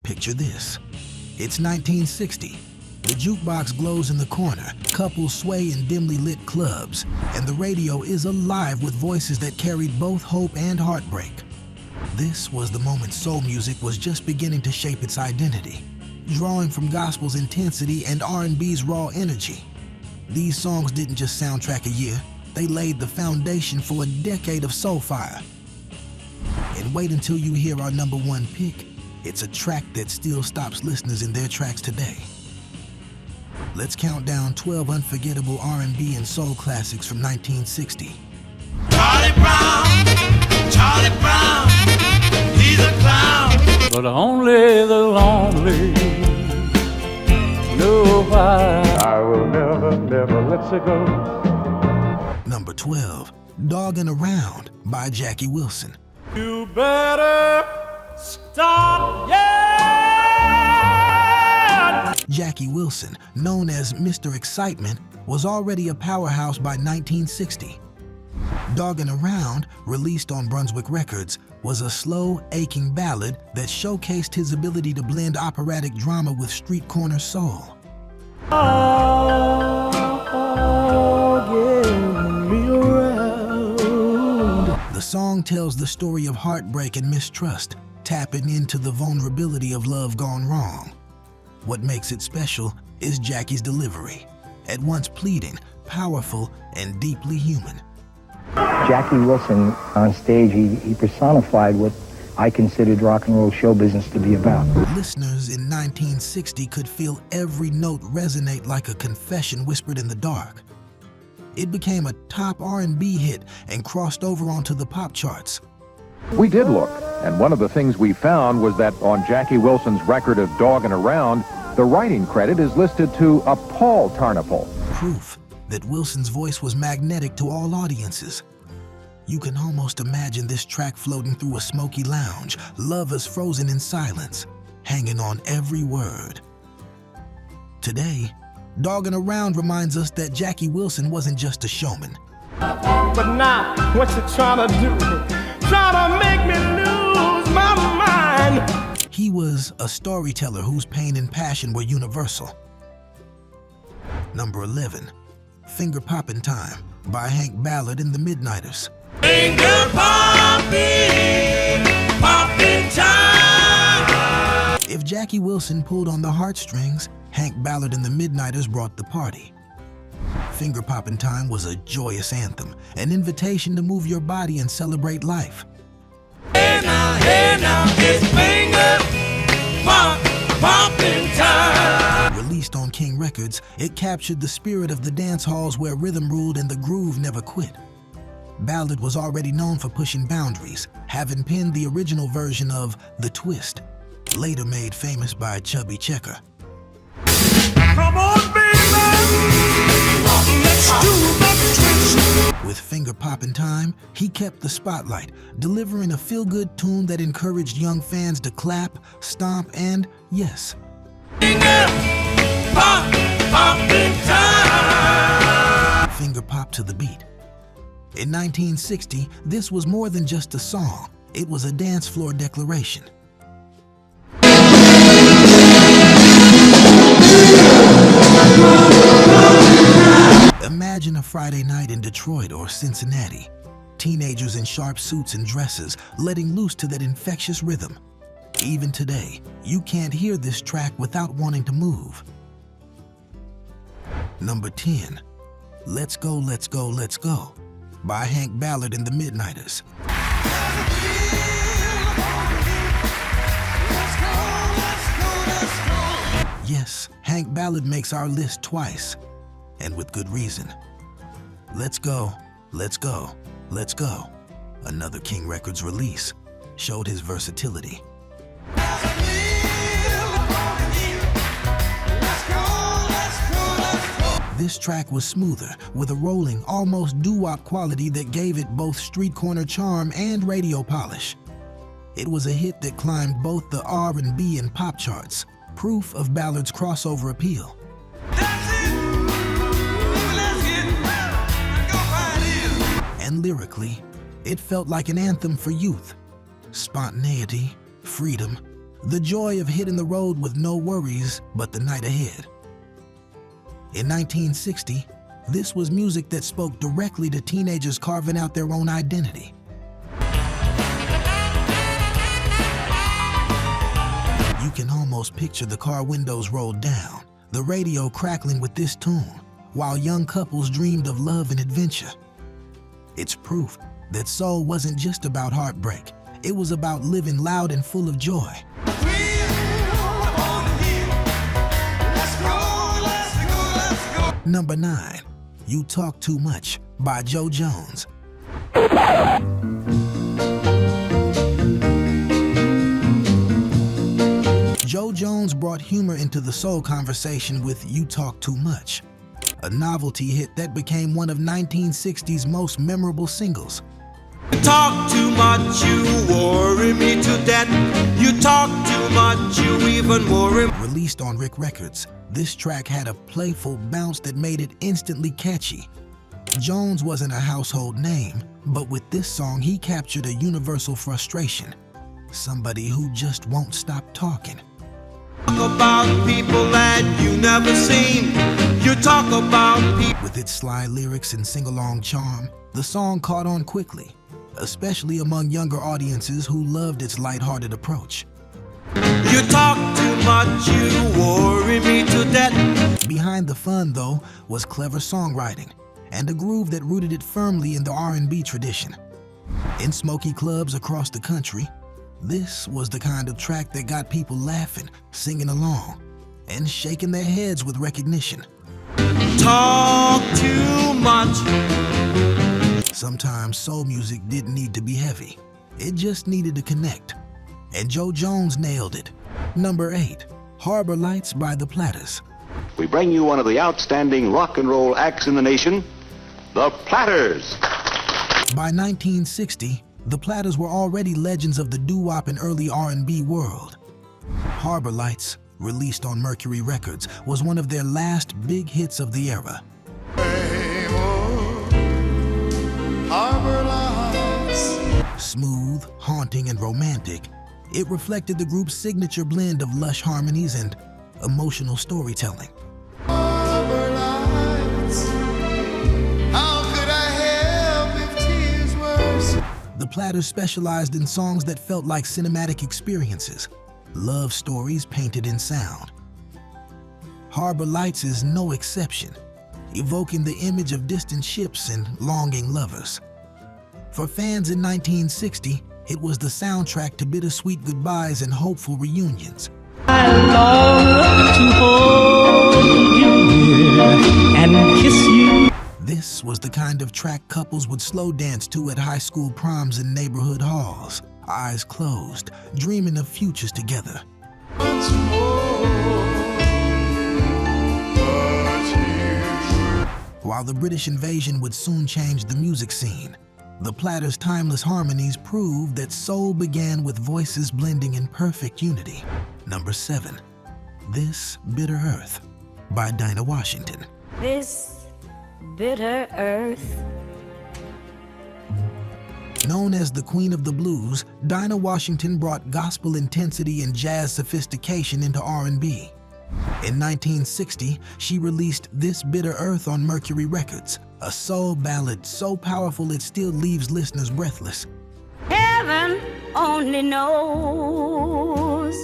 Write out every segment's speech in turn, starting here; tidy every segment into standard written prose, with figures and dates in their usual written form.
Picture this. It's 1960. The jukebox glows in the corner, couples sway in dimly lit clubs, and the radio is alive with voices that carried both hope and heartbreak. This was the moment soul music was just beginning to shape its identity, drawing from gospel's intensity and R&B's raw energy. These songs didn't just soundtrack a year, they laid the foundation for a decade of soul fire. And wait until you hear our number one pick. It's a track that still stops listeners in their tracks today. Let's count down 12 unforgettable R&B and soul classics from 1960. Charlie Brown, he's a clown. But only the lonely know why. I will never, never let you go. Number 12, Doggin' Around by Jackie Wilson. You better stop, yeah! Jackie Wilson, known as Mr. Excitement, was already a powerhouse by 1960. Doggin' Around, released on Brunswick Records, was a slow, aching ballad that showcased his ability to blend operatic drama with street corner soul. The song tells the story of heartbreak and mistrust, tapping into the vulnerability of love gone wrong. What makes it special is Jackie's delivery, at once pleading, powerful, and deeply human. Jackie Wilson on stage, he personified what I considered rock and roll show business to be about. Listeners in 1960 could feel every note resonate like a confession whispered in the dark. It became a top R&B hit and crossed over onto the pop charts. We did look, and one of the things we found was that on Jackie Wilson's record of Doggin' Around, the writing credit is listed to a Paul Tarnapol. Proof that Wilson's voice was magnetic to all audiences. You can almost imagine this track floating through a smoky lounge, lovers frozen in silence, hanging on every word. Today, Doggin' Around reminds us that Jackie Wilson wasn't just a showman. But now, what you trying to do? Trying to make me lose my mind. He was a storyteller whose pain and passion were universal. Number 11, Finger Poppin' Time by Hank Ballard and the Midnighters. Finger popping time. If Jackie Wilson pulled on the heartstrings, Hank Ballard and the Midnighters brought the party. Finger Poppin' Time was a joyous anthem, an invitation to move your body and celebrate life. Hey now, it's finger popping time. Released on King Records, it captured the spirit of the dance halls where rhythm ruled and the groove never quit. Ballard was already known for pushing boundaries, having penned the original version of The Twist, later made famous by Chubby Checker. Come on, baby, let's do the twist. With Finger Poppin' Time, he kept the spotlight, delivering a feel-good tune that encouraged young fans to clap, stomp, and, yes, Finger popping time. finger pop to the beat. In 1960, this was more than just a song. It was a dance floor declaration. Imagine a Friday night in Detroit or Cincinnati. Teenagers in sharp suits and dresses, letting loose to that infectious rhythm. Even today, you can't hear this track without wanting to move. Number 10, Let's Go, Let's Go, Let's Go by Hank Ballard and the Midnighters. Yes, Hank Ballard makes our list twice, and with good reason. Let's Go, Let's Go, Let's Go, another King Records release, showed his versatility. This track was smoother, with a rolling, almost doo-wop quality that gave it both street corner charm and radio polish. It was a hit that climbed both the R&B and pop charts, proof of Ballard's crossover appeal. And lyrically, it felt like an anthem for youth. Spontaneity, freedom, the joy of hitting the road with no worries but the night ahead. In 1960, this was music that spoke directly to teenagers carving out their own identity. You can almost picture the car windows rolled down, the radio crackling with this tune, while young couples dreamed of love and adventure. It's proof that soul wasn't just about heartbreak. It was about living loud and full of joy. Number 9, You Talk Too Much by Joe Jones. Joe Jones brought humor into the soul conversation with You Talk Too Much, a novelty hit that became one of 1960's most memorable singles. You talk too much, you worry me to death. You talk too much, you even worry. Released on Rick Records, this track had a playful bounce that made it instantly catchy. Jones wasn't a household name, but with this song he captured a universal frustration. Somebody who just won't stop talking. Talk about people that you never seen. You talk about people. With its sly lyrics and sing-along charm, the song caught on quickly, especially among younger audiences who loved its lighthearted approach. You talk too much, you worry me to death. Behind the fun, though, was clever songwriting and a groove that rooted it firmly in the R&B tradition. In smoky clubs across the country, this was the kind of track that got people laughing, singing along, and shaking their heads with recognition. Talk too much. Sometimes soul music didn't need to be heavy. It just needed to connect. And Joe Jones nailed it. Number 8, Harbor Lights by the Platters. We bring you one of the outstanding rock and roll acts in the nation, the Platters. By 1960, the Platters were already legends of the doo-wop and early R&B world. Harbor Lights, released on Mercury Records, was one of their last big hits of the era. Harbor lights. Smooth, haunting, and romantic, it reflected the group's signature blend of lush harmonies and emotional storytelling. Harbor lights. How could I help if tears were? The Platters specialized in songs that felt like cinematic experiences, love stories painted in sound. Harbor Lights is no exception, evoking the image of distant ships and longing lovers. For fans in 1960, it was the soundtrack to bittersweet goodbyes and hopeful reunions. I long to hold you near and kiss you. This was the kind of track couples would slow dance to at high school proms and neighborhood halls, eyes closed, dreaming of futures together. While the British invasion would soon change the music scene, the Platters' timeless harmonies proved that soul began with voices blending in perfect unity. Number 7, This Bitter Earth by Dinah Washington. This bitter earth. Known as the Queen of the Blues, Dinah Washington brought gospel intensity and jazz sophistication into R&B. In 1960, she released This Bitter Earth on Mercury Records, a soul ballad so powerful it still leaves listeners breathless. Heaven only knows.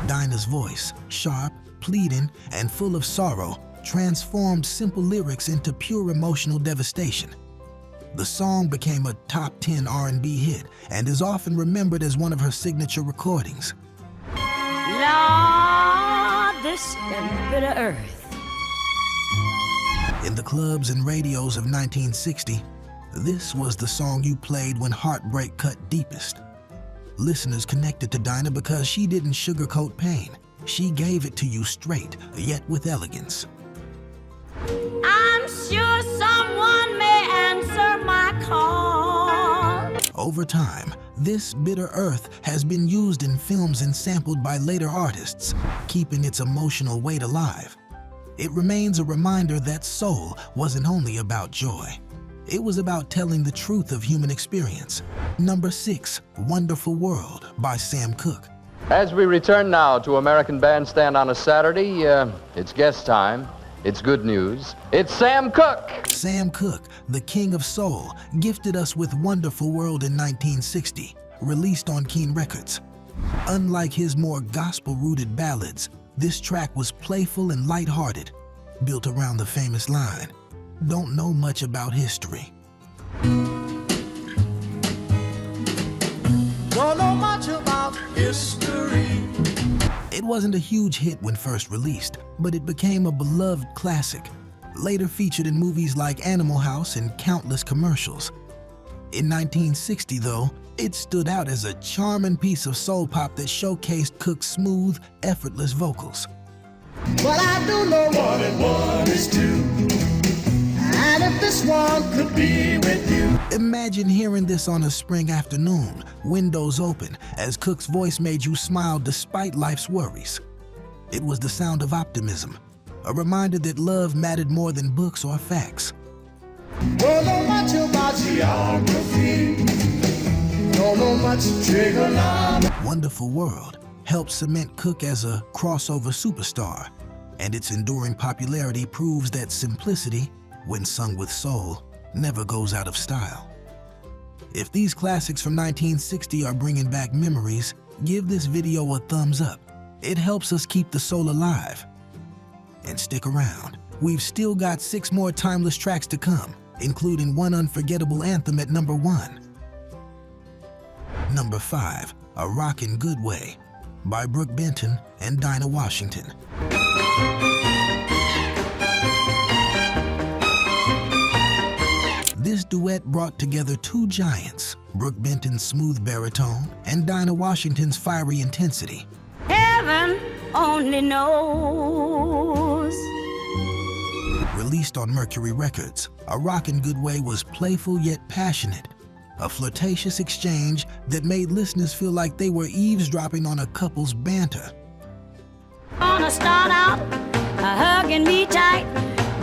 Dinah's voice, sharp, pleading, and full of sorrow, transformed simple lyrics into pure emotional devastation. The song became a top 10 R&B hit and is often remembered as one of her signature recordings. Lord, this bitter earth. In the clubs and radios of 1960, this was the song you played when heartbreak cut deepest. Listeners connected to Dinah because she didn't sugarcoat pain. She gave it to you straight, yet with elegance. I'm sure someone may answer my call. Over time, This Bitter Earth has been used in films and sampled by later artists, keeping its emotional weight alive. It remains a reminder that soul wasn't only about joy. It was about telling the truth of human experience. Number 6, Wonderful World by Sam Cooke. As we return now to American Bandstand on a Saturday, it's guest time. It's good news. It's Sam Cooke. Sam Cooke, the king of soul, gifted us with Wonderful World in 1960, released on Keen Records. Unlike his more gospel-rooted ballads, this track was playful and lighthearted, built around the famous line, "Don't know much about history." Don't know much about history. It wasn't a huge hit when first released, but it became a beloved classic, later featured in movies like Animal House and countless commercials. In 1960, though, it stood out as a charming piece of soul pop that showcased Cooke's smooth, effortless vocals. But I do know one and one is two. And if this one could be with you. Imagine hearing this on a spring afternoon, windows open, as Cooke's voice made you smile despite life's worries. It was the sound of optimism, a reminder that love mattered more than books or facts. Don't know much about geography. Don't know much trigonometry. Wonderful World helped cement Cooke as a crossover superstar, and its enduring popularity proves that simplicity, when sung with soul, never goes out of style. If these classics from 1960 are bringing back memories, give this video a thumbs up. It helps us keep the soul alive. And stick around. We've still got 6 more timeless tracks to come, including one unforgettable anthem at number 1. Number 5, A Rockin' Good Way by Brook Benton and Dinah Washington. This duet brought together 2 giants, Brook Benton's smooth baritone and Dinah Washington's fiery intensity. Heaven only knows. Released on Mercury Records, A Rockin' Good Way was playful yet passionate, a flirtatious exchange that made listeners feel like they were eavesdropping on a couple's banter. Gonna start out hugging me tight.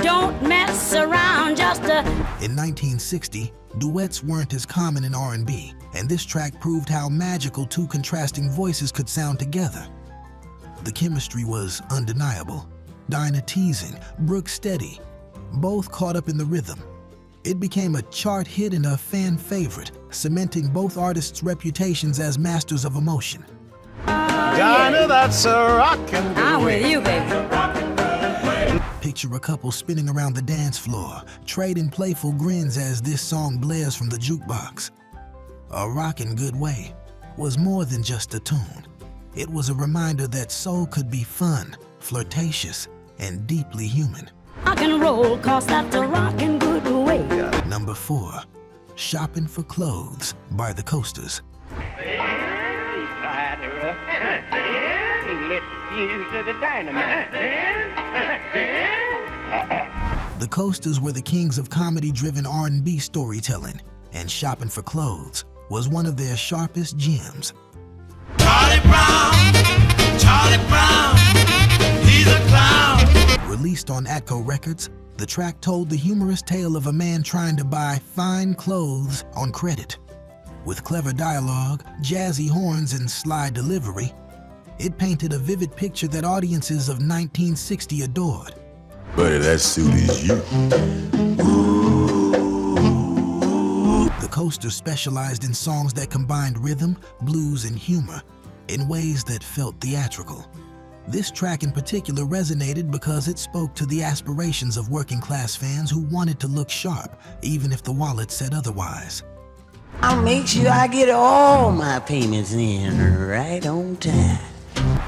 Don't mess around, just a... In 1960, duets weren't as common in R&B, and this track proved how magical 2 contrasting voices could sound together. The chemistry was undeniable. Dinah teasing, Brook steady, both caught up in the rhythm. It became a chart hit and a fan favorite, cementing both artists' reputations as masters of emotion. Dinah, that's a rockin' good I'm way. with you, baby. Picture a couple spinning around the dance floor, trading playful grins as this song blares from the jukebox. A Rockin' Good Way was more than just a tune. It was a reminder that soul could be fun, flirtatious, and deeply human. Rock and roll, 'cause that's a rockin' good way. Number 4, Shopping for Clothes by the Coasters. The Coasters were the kings of comedy-driven R&B storytelling, and Shopping for Clothes was one of their sharpest gems. Charlie Brown, he's a clown. Released on Atco Records, the track told the humorous tale of a man trying to buy fine clothes on credit. With clever dialogue, jazzy horns, and sly delivery, it painted a vivid picture that audiences of 1960 adored. Buddy, that suit is you. The Coasters specialized in songs that combined rhythm, blues, and humor in ways that felt theatrical. This track in particular resonated because it spoke to the aspirations of working-class fans who wanted to look sharp, even if the wallet said otherwise. I'll make sure I get all my payments in right on time.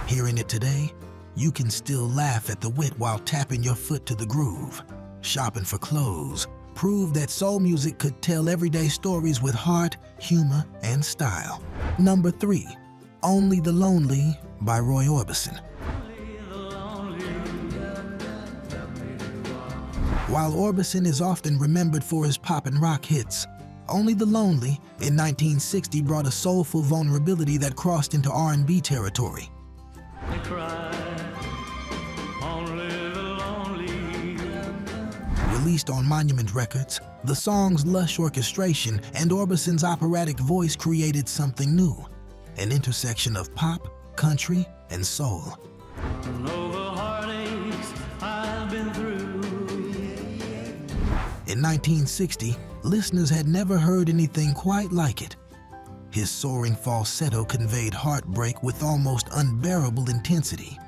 Hearing it today, you can still laugh at the wit while tapping your foot to the groove. Shopping for Clothes proved that soul music could tell everyday stories with heart, humor, and style. Number 3, Only the Lonely by Roy Orbison. While Orbison is often remembered for his pop and rock hits, Only the Lonely in 1960 brought a soulful vulnerability that crossed into R&B territory. Released on Monument Records, the song's lush orchestration and Orbison's operatic voice created something new, an intersection of pop, country, and soul. In 1960, listeners had never heard anything quite like it. His soaring falsetto conveyed heartbreak with almost unbearable intensity.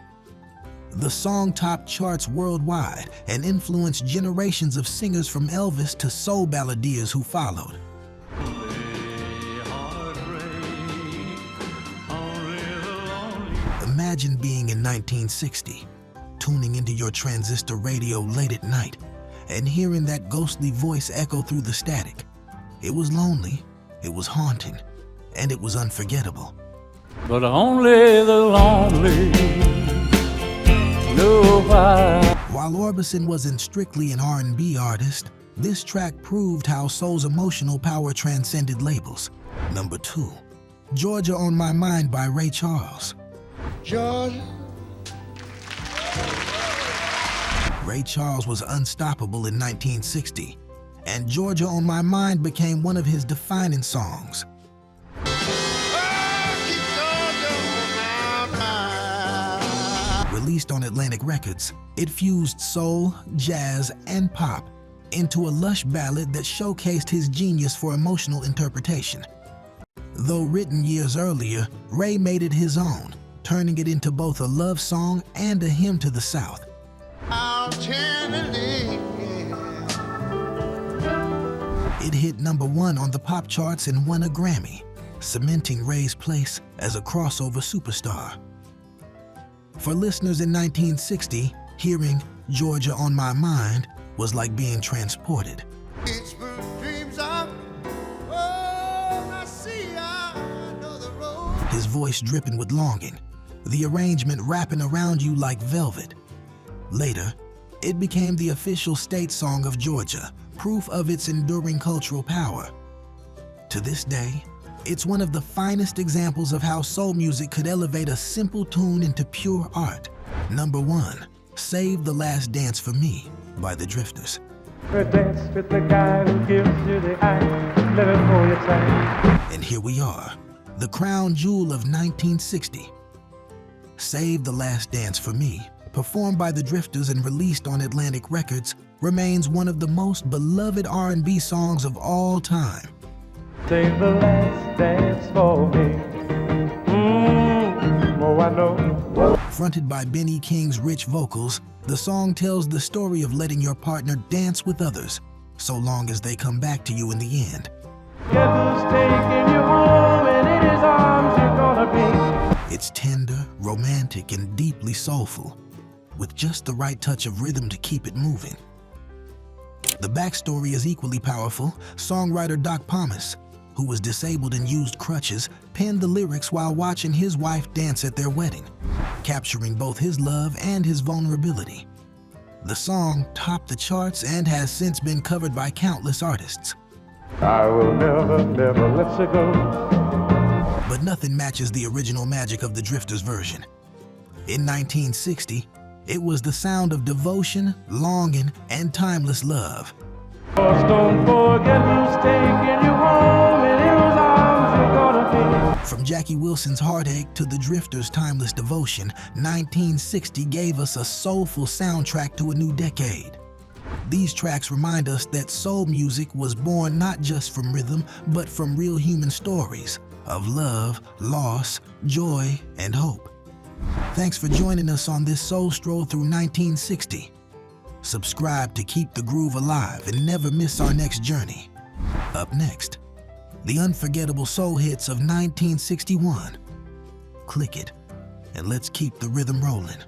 The song topped charts worldwide and influenced generations of singers from Elvis to soul balladeers who followed. Imagine being in 1960, tuning into your transistor radio late at night and hearing that ghostly voice echo through the static. It was lonely, it was haunting, and it was unforgettable. But only the lonely know why. While Orbison wasn't strictly an R&B artist, this track proved how soul's emotional power transcended labels. Number 2, Georgia on My Mind by Ray Charles. Georgia. Ray Charles was unstoppable in 1960, and Georgia on My Mind became one of his defining songs. Released on Atlantic Records, it fused soul, jazz, and pop into a lush ballad that showcased his genius for emotional interpretation. Though written years earlier, Ray made it his own, turning it into both a love song and a hymn to the South. It hit number 1 on the pop charts and won a Grammy, cementing Ray's place as a crossover superstar. For listeners in 1960, hearing Georgia on My Mind was like being transported. His voice dripping with longing, the arrangement wrapping around you like velvet. Later, it became the official state song of Georgia, proof of its enduring cultural power. To this day, it's one of the finest examples of how soul music could elevate a simple tune into pure art. Number 1, Save the Last Dance for Me by the Drifters. Dance with the guy who gives you the eye, let him hold your tight. And here we are, the crown jewel of 1960. Save the Last Dance for Me, performed by the Drifters and released on Atlantic Records, remains one of the most beloved R&B songs of all time. Save the last dance for me. Oh, I know. Fronted by Benny King's rich vocals, the song tells the story of letting your partner dance with others, so long as they come back to you in the end. Guess who's taking you home, and in his arms you're gonna be. It's tender, romantic, and deeply soulful, with just the right touch of rhythm to keep it moving. The backstory is equally powerful. Songwriter Doc Pomus, who was disabled and used crutches, penned the lyrics while watching his wife dance at their wedding, capturing both his love and his vulnerability. The song topped the charts and has since been covered by countless artists. I will never, never let you go. But nothing matches the original magic of the Drifters version. In 1960, it was the sound of devotion, longing, and timeless love. Don't forget who's taking you home, and in whose arms you're gonna be. From Jackie Wilson's Heartache to the Drifters' timeless devotion, 1960 gave us a soulful soundtrack to a new decade. These tracks remind us that soul music was born not just from rhythm, but from real human stories of love, loss, joy, and hope. Thanks for joining us on this soul stroll through 1960. Subscribe to keep the groove alive and never miss our next journey. Up next, the unforgettable soul hits of 1961. Click it, and let's keep the rhythm rolling.